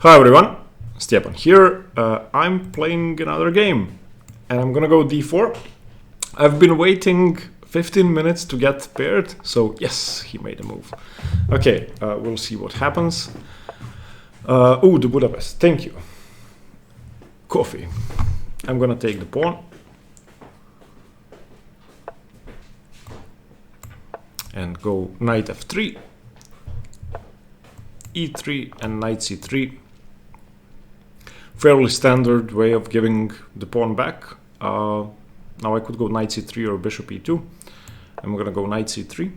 Hi everyone, Stepan here. I'm playing another game and I'm gonna go d4. I've been waiting 15 minutes to get paired, so yes, he made a move. Okay, we'll see what happens. Oh, the Budapest, thank you. Coffee. I'm gonna take the pawn. And go knight f3, e3 and knight c3. Fairly standard way of giving the pawn back. Now I could go knight c3 or bishop e2. I'm gonna go knight c3.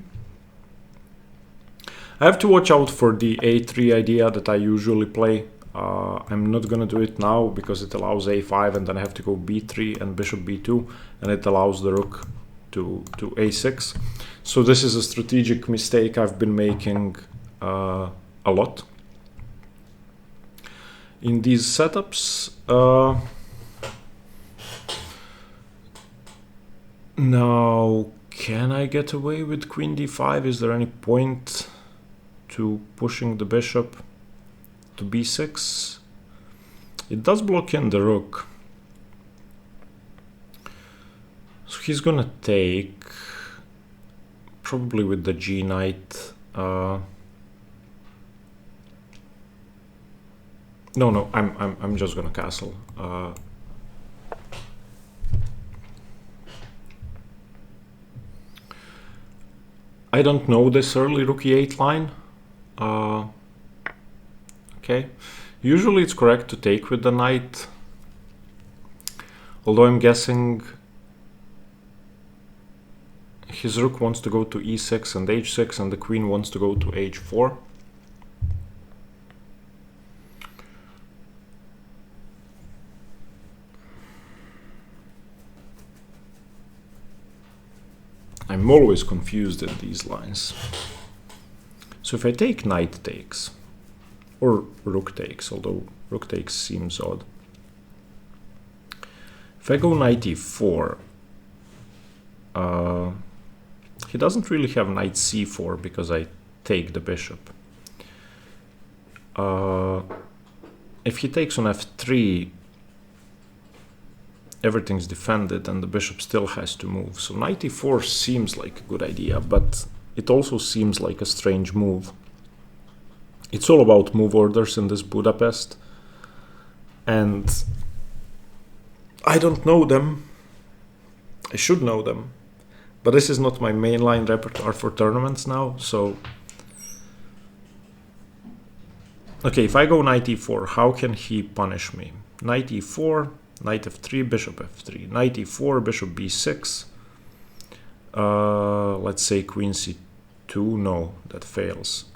I have to watch out for the a3 idea that I usually play. I'm not gonna do it now because it allows a5 and then I have to go b3 and bishop b2 and it allows the rook to a6. So this is a strategic mistake I've been making a lot in these setups. Now, can I get away with queen d5? Is there any point to pushing the bishop to b6? It does block in the rook. So he's gonna take, probably with the g knight. No, I'm just gonna castle. I don't know this early rook e8 line. Okay, usually it's correct to take with the knight, although I'm guessing his rook wants to go to e6 and h6 and the queen wants to go to h4. I'm always confused in these lines. So if I take knight takes, or rook takes, although rook takes seems odd. If I go knight e4, he doesn't really have knight c4 because I take the bishop. If he takes on f3, everything's defended and the bishop still has to move. So knight e4 seems like a good idea, but it also seems like a strange move. It's all about move orders in this Budapest, and I don't know them. I should know them, but this is not my mainline repertoire for tournaments now, so... Okay, if I go knight e4, how can he punish me? Knight e4, knight f3, bishop f3, knight e4, bishop b6. Let's say queen c2. No, that fails.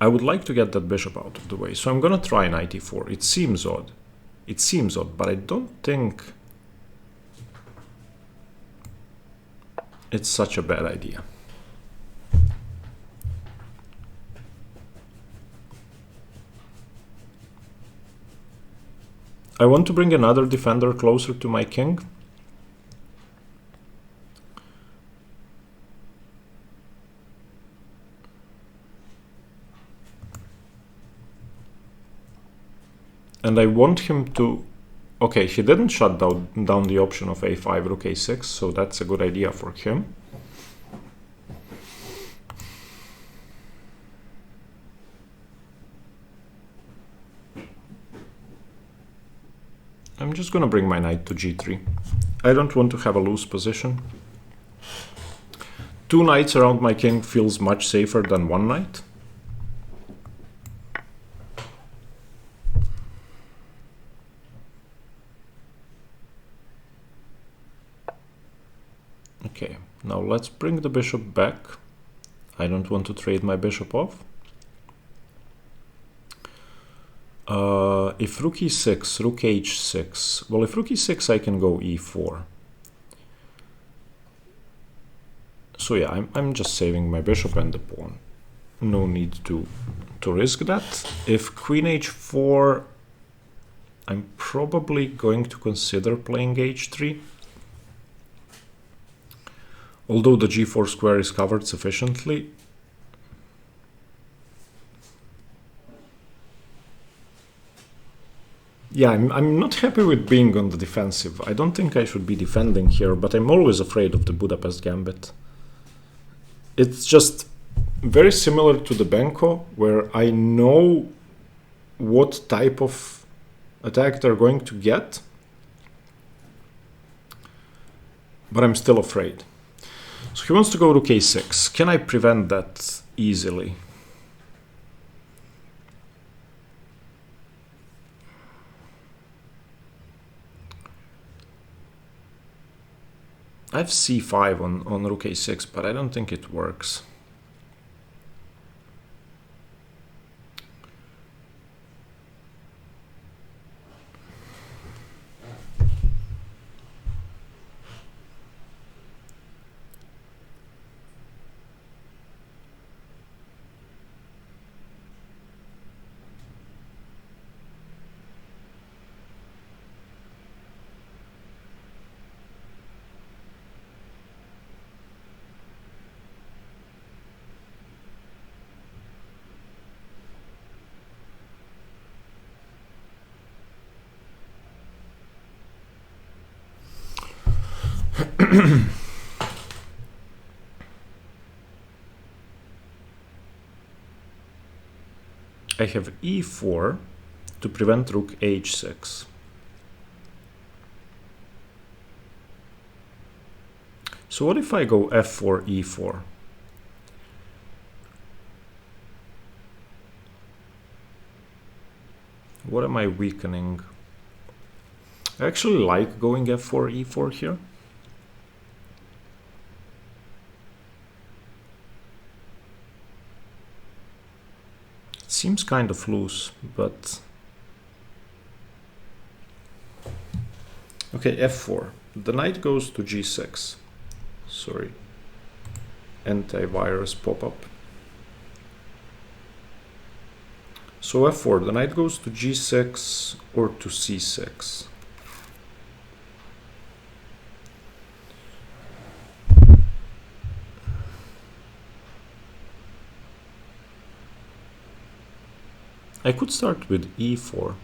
I would like to get that bishop out of the way, so I'm gonna try knight e4. It seems odd. It seems odd, but I don't think it's such a bad idea. I want to bring another defender closer to my king. And I want him to... Okay, he didn't shut down the option of a5, rook a6, so that's a good idea for him. I'm just gonna bring my knight to g3. I don't want to have a loose position. Two knights around my king feels much safer than one knight. Okay, now let's bring the bishop back. I don't want to trade my bishop off. If rook e6, rook h6, well, if rook e6 I can go e4. So yeah, I'm just saving my bishop and the pawn. No need to risk that. If queen h4, I'm probably going to consider playing h3. Although the g4 square is covered sufficiently. Yeah, I'm not happy with being on the defensive. I don't think I should be defending here, but I'm always afraid of the Budapest Gambit. It's just very similar to the Benko, where I know what type of attack they're going to get, but I'm still afraid. So he wants to go to k6. Can I prevent that easily? I have c5 on rook a6, but I don't think it works. I have e4 to prevent rook h6. So what if I go f4, e4? What am I weakening? I actually like going f4, e4 here. Seems kind of loose, but okay, f4. The knight goes to g6. Sorry, antivirus pop-up. So f4, the knight goes to g6 or to c6. I could start with e4.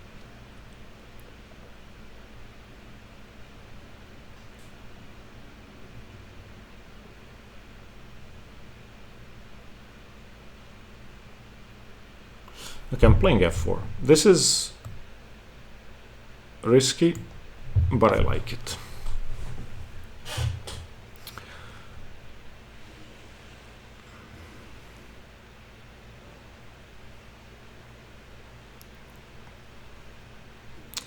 Okay, I'm playing f4. This is risky, but I like it.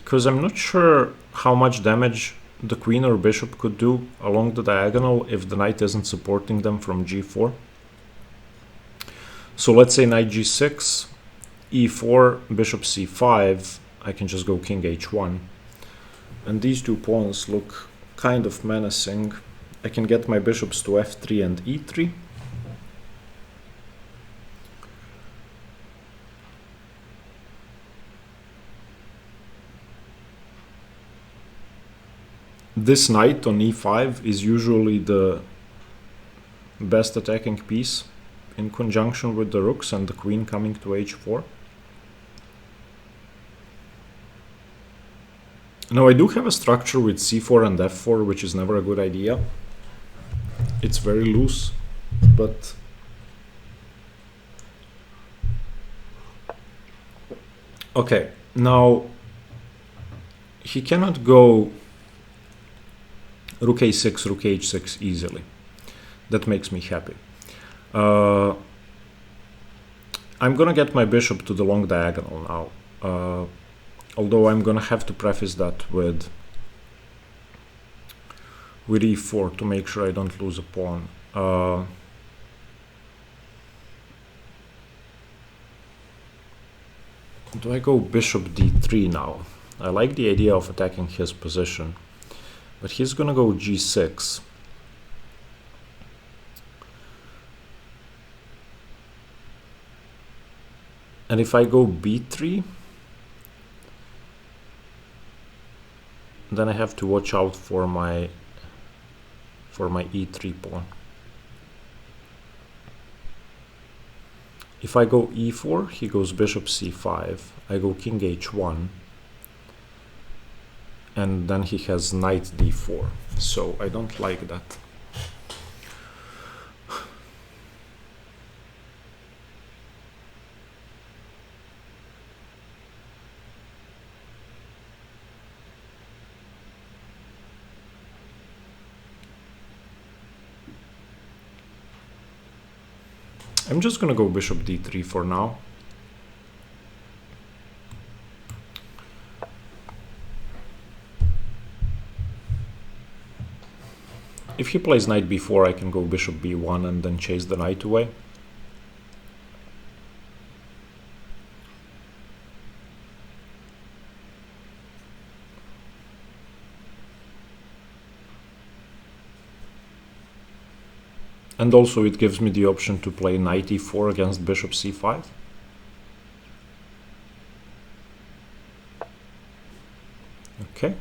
Because I'm not sure how much damage the queen or bishop could do along the diagonal if the knight isn't supporting them from g4. So let's say knight g6, e4, bishop c5, I can just go king h1. And these two pawns look kind of menacing. I can get my bishops to f3 and e3. This knight on e5 is usually the best attacking piece in conjunction with the rooks and the queen coming to h4. Now I do have a structure with c4 and f4, which is never a good idea. It's very loose, but okay, now he cannot go rook a6, rook h6 easily. That makes me happy. I'm gonna get my bishop to the long diagonal now. Although I'm gonna have to preface that with e4 to make sure I don't lose a pawn. Do I go bishop d3 now? I like the idea of attacking his position, but he's gonna go g6. And if I go b3, then I have to watch out for my e3 pawn. If I go e4, he goes bishop c5. I go king h1. and then he has knight d4. So I don't like that. I'm just gonna go bishop d3 for now. If he plays knight b4, I can go bishop b1 and then chase the knight away. And also it gives me the option to play knight e4 against bishop c5. Okay.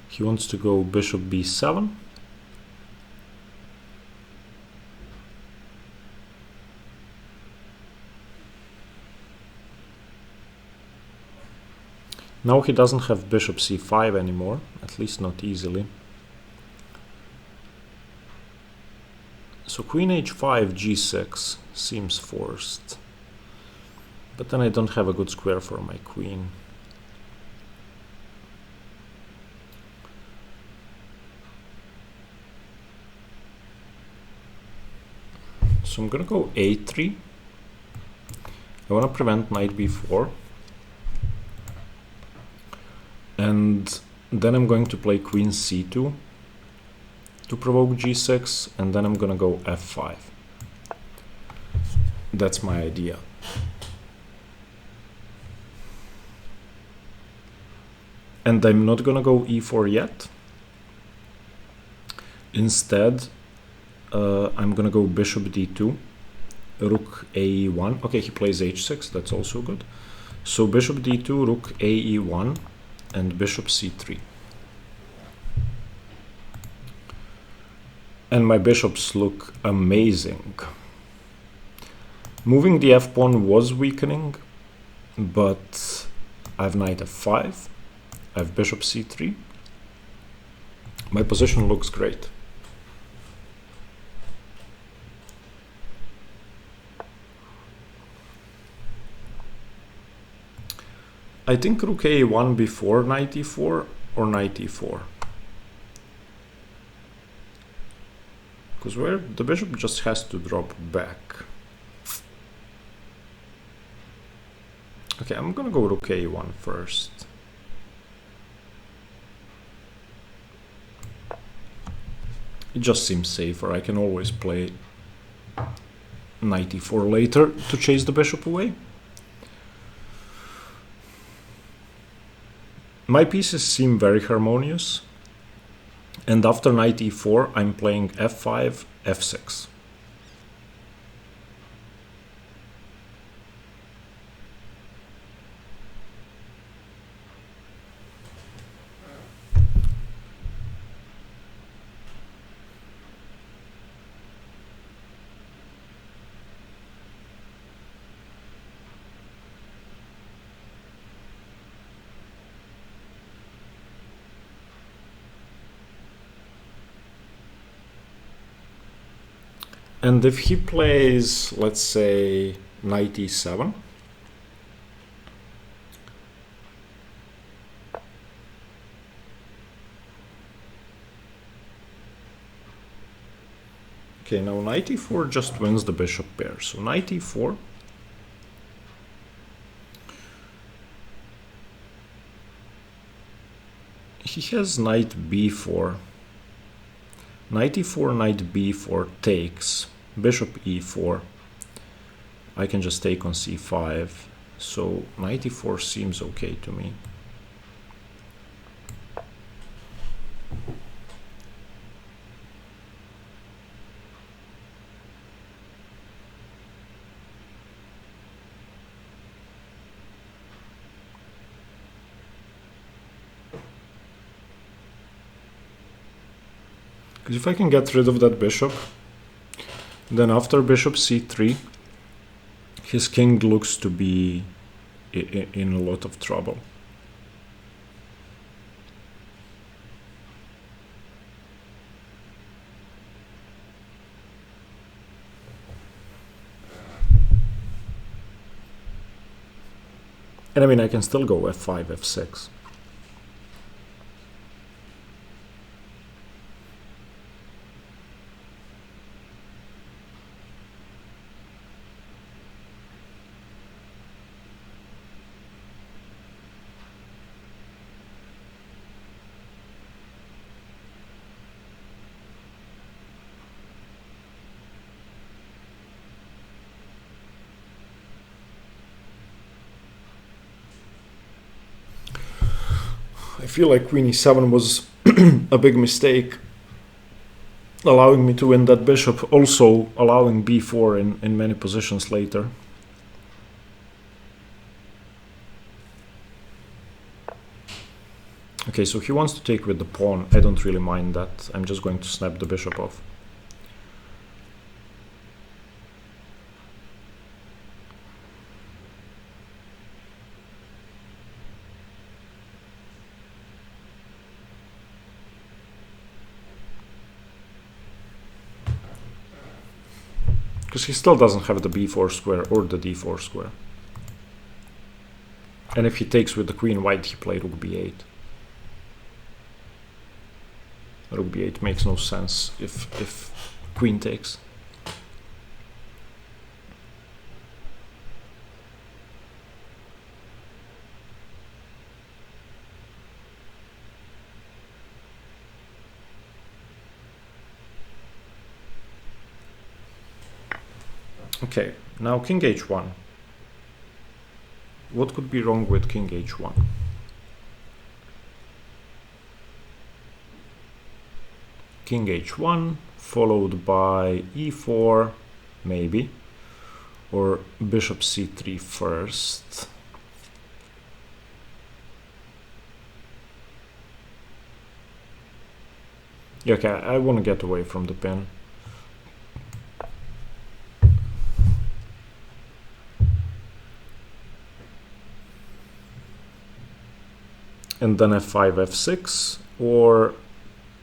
He wants to go bishop b7. Now he doesn't have bishop c5 anymore, at least not easily. So queen h5, g6 seems forced. But then I don't have a good square for my queen. So I'm gonna go a3. I wanna prevent knight b4. And then I'm going to play queen c2 to provoke g6, and then I'm gonna go f5. That's my idea. And I'm not gonna go e4 yet. Instead, I'm gonna go bishop d2, rook ae1. Okay, he plays h6, that's also good. So bishop d2, rook ae1, and bishop c3. And my bishops look amazing. Moving the f-pawn was weakening, but I have knight f5, I have bishop c3. My position looks great. I think rook a1 before knight e4 or knight e4. Because where the bishop just has to drop back. Okay, I'm gonna go rook a1 first. It just seems safer. I can always play knight e4 later to chase the bishop away. My pieces seem very harmonious, and after knight e4 I'm playing f5, f6. And if he plays, let's say, knight e7, okay, now knight e4 just wins the bishop pair. So knight e4, he has knight b4. Knight e4, knight b4 takes, bishop e4. I can just take on c5. So knight e4 seems okay to me. Because if I can get rid of that bishop, then after bishop c3, his king looks to be in a lot of trouble. And I mean, I can still go f5, f6. I feel like queen e7 was a big mistake, allowing me to win that bishop, also allowing b4 in many positions later. Okay, so he wants to take with the pawn. I don't really mind that. I'm just going to snap the bishop off. Because he still doesn't have the b4 square or the d4 square. And if he takes with the queen, white, he played rook b8. Rook b8 makes no sense if queen takes. Okay, now king h1. What could be wrong with king h1? King h1 followed by e4 maybe, or bishop c3 first. Yeah, okay, I want to get away from the pin. And then f5, f6, or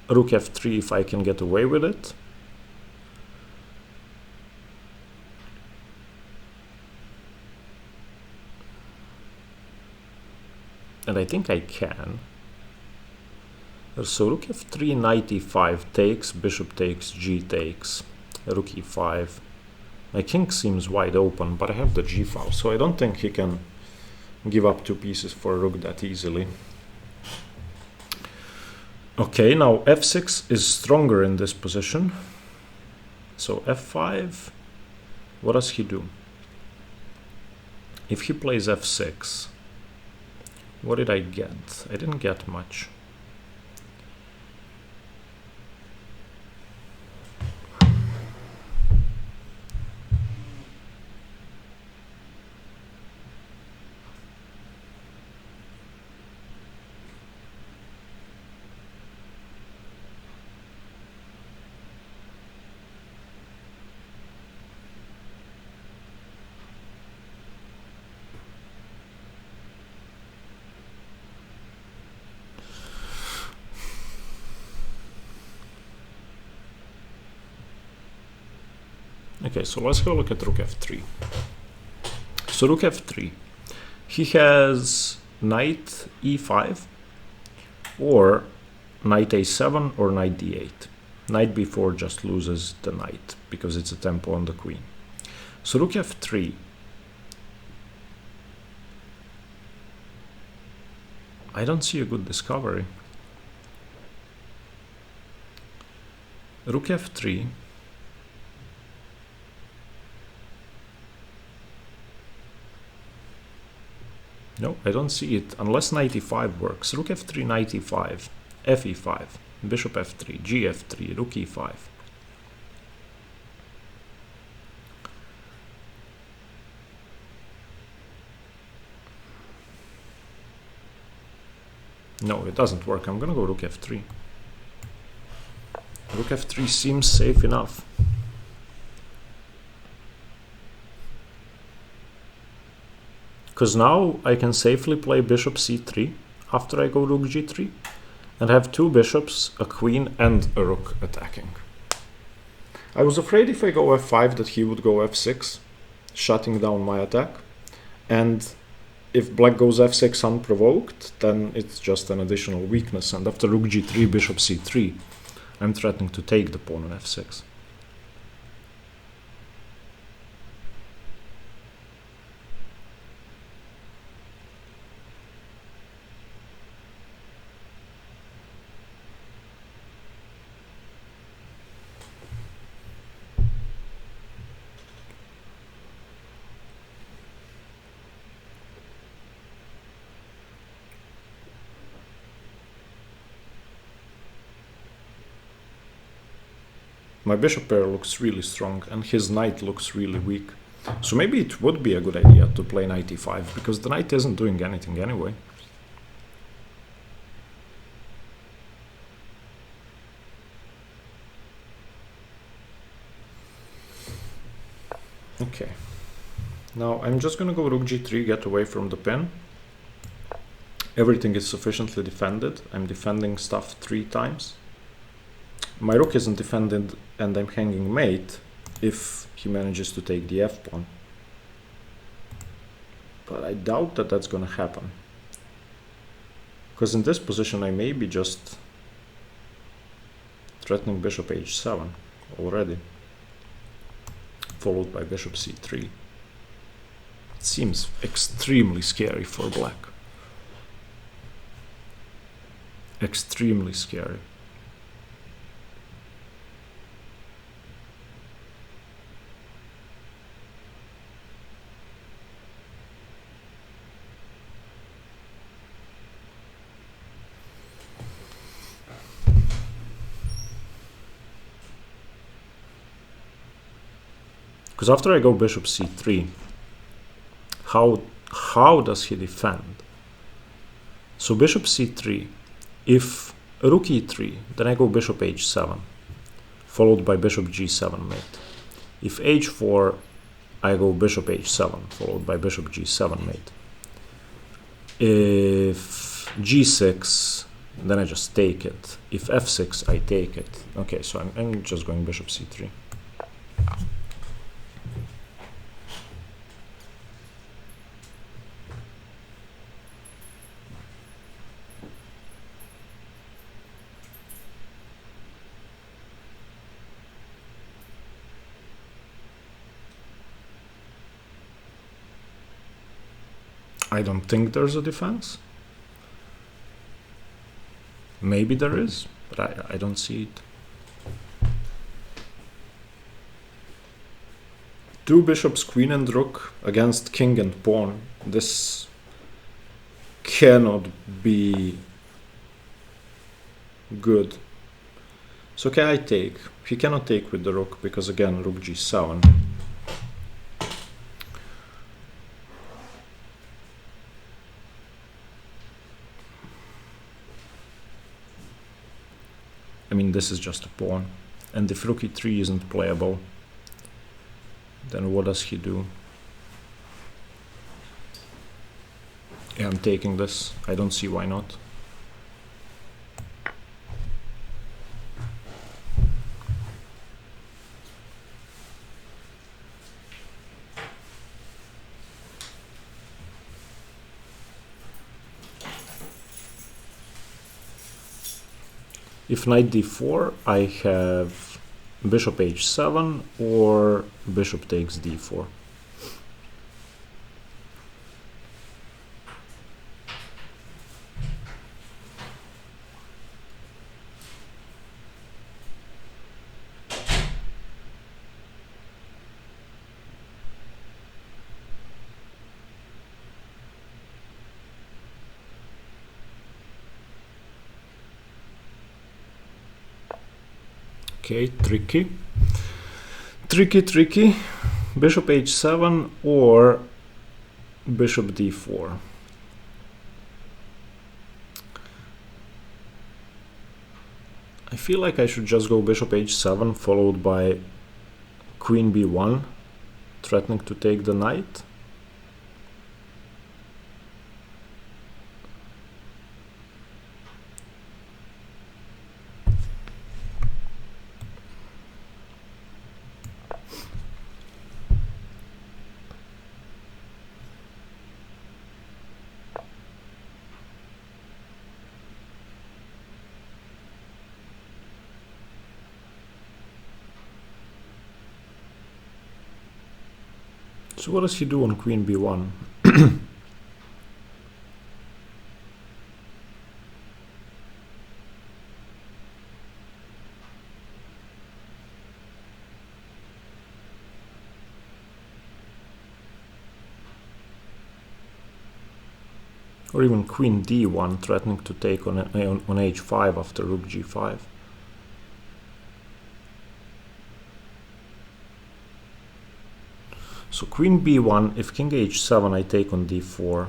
rook f3 if I can get away with it. And I think I can. So rook f3, knight e5 takes, bishop takes, g takes, rook e5. My king seems wide open, but I have the g file, so I don't think he can give up two pieces for a rook that easily. Okay, now f6 is stronger in this position. So f5, what does he do? If he plays f6, what did I get? I didn't get much. Okay, so let's go look at rook f3. So rook f3, he has knight e5 or knight a7 or knight d8. Knight b4 just loses the knight because it's a tempo on the queen. So rook f3, I don't see a good discovery. Rook f3, no, I don't see it, unless knight e5 works. Rook f3, knight e5, f e5, bishop f3, g f3, rook e5. No, it doesn't work. I'm gonna go rook f3. Rook f3 seems safe enough. Because now I can safely play bishop c3 after I go rook g3 and have two bishops, a queen and a rook attacking. I was afraid if I go f5 that he would go f6, shutting down my attack. And if black goes f6 unprovoked, then it's just an additional weakness. And after rook g3, bishop c3, I'm threatening to take the pawn on f6. My bishop pair looks really strong and his knight looks really weak. So maybe it would be a good idea to play knight e5 because the knight isn't doing anything anyway. Okay. Now I'm just gonna go rook g3, get away from the pin. Everything is sufficiently defended. I'm defending stuff 3 times. My rook isn't defended and I'm hanging mate if he manages to take the f-pawn. But I doubt that that's gonna happen. Because in this position I may be just threatening bishop h7 already, followed by bishop c3. It seems extremely scary for black. Extremely scary. Because after I go bishop c3, how does he defend? So bishop c3, if rook e3, then I go bishop h7, followed by bishop g7 mate. If h4, I go bishop h7, followed by bishop g7 mate. If g6, then I just take it. If f6, I take it. Okay, so I'm just going bishop c3. I don't think there's a defense. Maybe there is, but I don't see it. Two bishops, queen and rook against king and pawn. This cannot be good. So okay, I take. He cannot take with the rook because again, rook g7. I mean, this is just a pawn. And if rook e3 isn't playable, then what does he do? Yeah, I'm taking this. I don't see why not. If knight d4, I have bishop h7 or bishop takes d4. Okay, tricky. Tricky. Bishop h7 or bishop d4. I feel like I should just go bishop h7 followed by queen b1, threatening to take the knight. So what does he do on queen b1? Or even queen d1, threatening to take on h5 after rook g5. So queen b1, if king h7, I take on d4.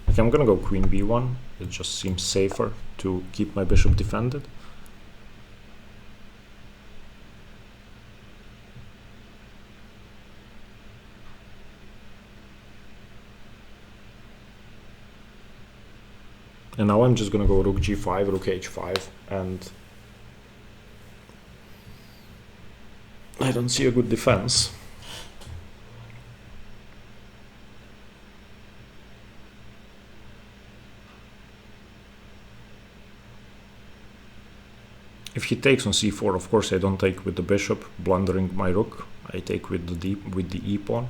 Okay, I'm gonna go queen b1. It just seems safer to keep my bishop defended. And now I'm just gonna go rook g5, rook h5, and I don't see a good defense. If he takes on c4, of course I don't take with the bishop, blundering my rook. I take with the e pawn.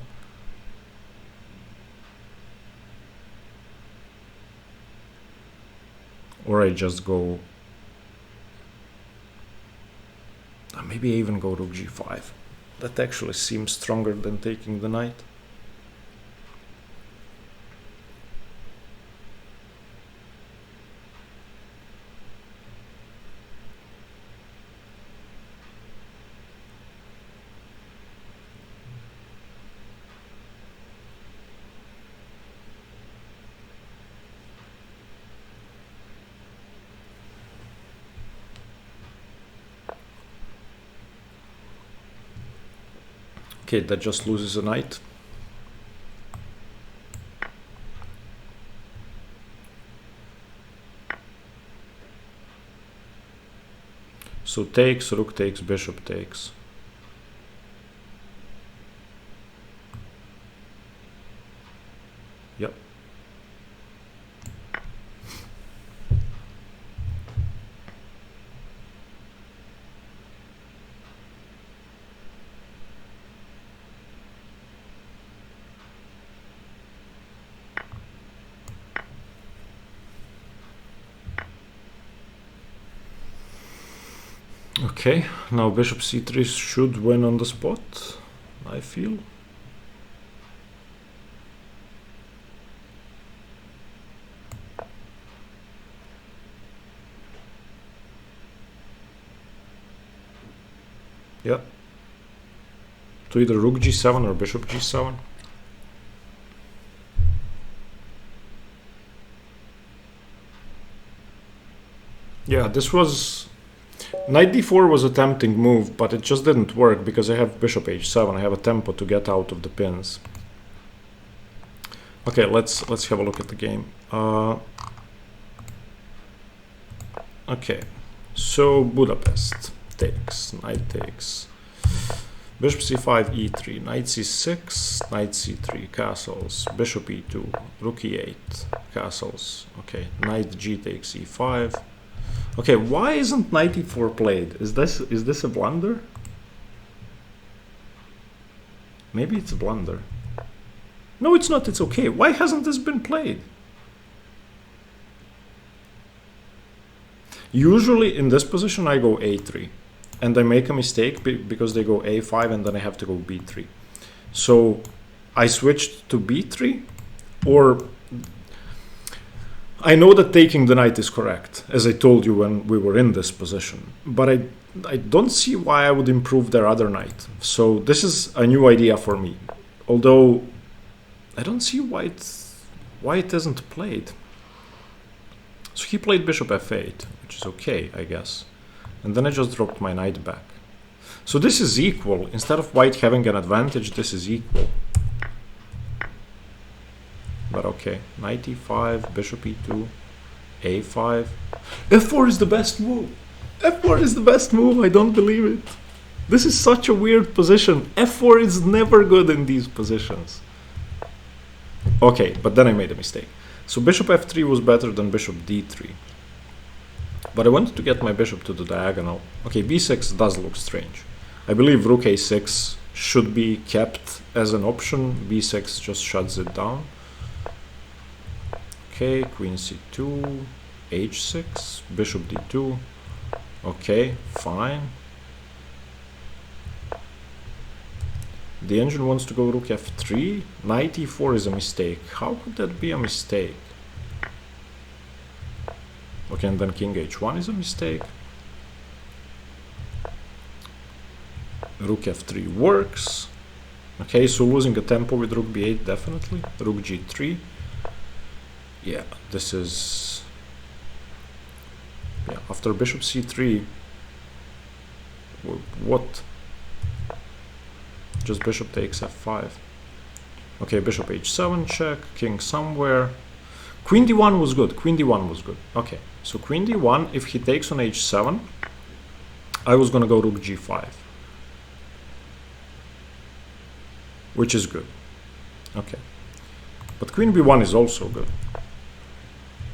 Or I just go. Maybe I even go rook g5. That actually seems stronger than taking the knight. Okay, that just loses a knight. So takes, rook takes, bishop takes. Yep. Okay, now bishop c3 should win on the spot, I feel. Yeah. To either rook g7 or bishop g7. Yeah, this was... Knight d4 was a tempting move, but it just didn't work because I have bishop h7. I have a tempo to get out of the pins. Okay, let's have a look at the game. Okay, so Budapest takes, knight takes, bishop c5, e3, knight c6, knight c3, castles, bishop e2, rook e8, castles. Okay, knight g takes e5. Okay, why isn't knight e4 played? Is this a blunder? Maybe it's a blunder. No, it's not. It's okay. Why hasn't this been played? Usually in this position I go a3 and I make a mistake because they go a5 and then I have to go b3. So I switched to b3, or I know that taking the knight is correct, as I told you when we were in this position, but I don't see why I would improve their other knight. So this is a new idea for me, although I don't see why it isn't played. So he played bishop f8, which is okay, I guess. And then I just dropped my knight back. So this is equal. Instead of white having an advantage, this is equal. But okay, knight e5, bishop e2, a5. f4 is the best move. f4 is the best move, I don't believe it. This is such a weird position. f4 is never good in these positions. Okay, but then I made a mistake. So bishop f3 was better than bishop d3. But I wanted to get my bishop to the diagonal. Okay, b6 does look strange. I believe rook a6 should be kept as an option. b6 just shuts it down. Okay, queen c2, h6, bishop d2. Okay, fine. The engine wants to go rook f3. Knight e4 is a mistake. How could that be a mistake? Okay, and then king h1 is a mistake. Rook f3 works. Okay, so losing a tempo with rook b8 definitely. Rook g3. Yeah, this is... Yeah, after bishop c3... What? Just bishop takes f5. Okay, bishop h7 check, king somewhere. Queen d1 was good, queen d1 was good. Okay, so queen d1, if he takes on h7, I was gonna go rook g5. Which is good. Okay. But queen b1 is also good.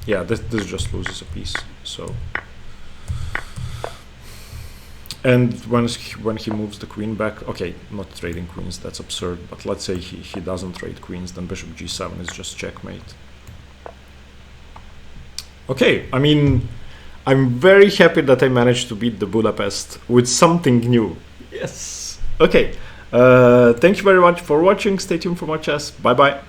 Yeah, this just loses a piece, so... And when he moves the queen back, okay, not trading queens, that's absurd, but let's say he doesn't trade queens, then bishop g7 is just checkmate. Okay, I mean, I'm very happy that I managed to beat the Budapest with something new. Yes. Okay, thank you very much for watching, stay tuned for more chess, bye bye.